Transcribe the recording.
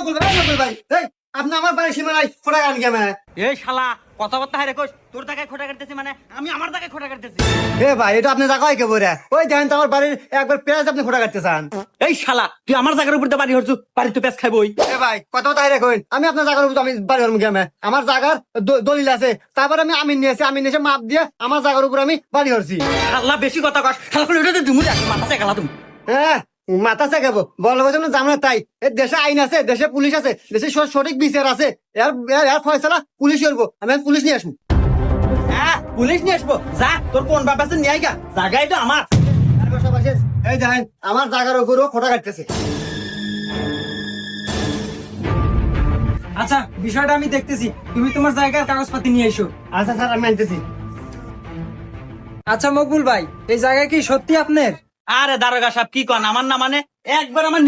মকবুল ভাই এই আপনি আমার বাড়ির সীমানায় খোটা গান কেমন? এই শালা কথাবার্তা হারে কইস, তোর টাকায় খোটা কাটতেছি মানে আমি আমার টাকায় খোটা কাটতেছি। এ ভাই এটা আপনি জায়গায় কে বলে ওই দেখেন তো আমার বাড়ির একবার পেঁয়াজ আপনি খোটা কাটতে চান। এই শালা তুই আমার জায়গার উপর দিয়ে বাড়ি হরছু, বাড়ি তো পেঁচ খাইবই। এ ভাই কথা তাই রাখুন, আমি আপনার জায়গার উপর আমি বাড়ি হরমু কেমন? আমার জায়গার দলিল আছে, তারপর আমি আমিন নিয়েছি মাপ দিয়ে আমার জায়গার উপর আমি বাড়ি হরছি। শালা বেশি কথা কস, শালা করে এটা তুমি মাথা চাকালা তুমি। হ্যাঁ মাথা চাকাবো বলা বলছে না জামনা তাই দেশে আইন আছে, দেশে পুলিশ আছে, দেশে সঠিক বিচার আছে, এর ফয়সালা পুলিশ করবো, আমি পুলিশ নিয়ে আসবো। হ্যাঁ পুলিশ নিয়ে আসবো, যা তোর কোন বাপ আছে নিয়ে আইগা, জায়গায় তো আমার। এই দেখেন আমার জায়গার উপরও খোটা কাটতেছে। আচ্ছা বিষয়টা আমি দেখতেছি, তুমি তোমার জায়গার কাগজপাতি নিয়ে এসো। আচ্ছা স্যার আমি আনতেছি। আচ্ছা মকবুল ভাই, এই জায়গা কি সত্যি আপনার? আরে দারোগা সাহেব কি কন, আমার না মানে একবার আমার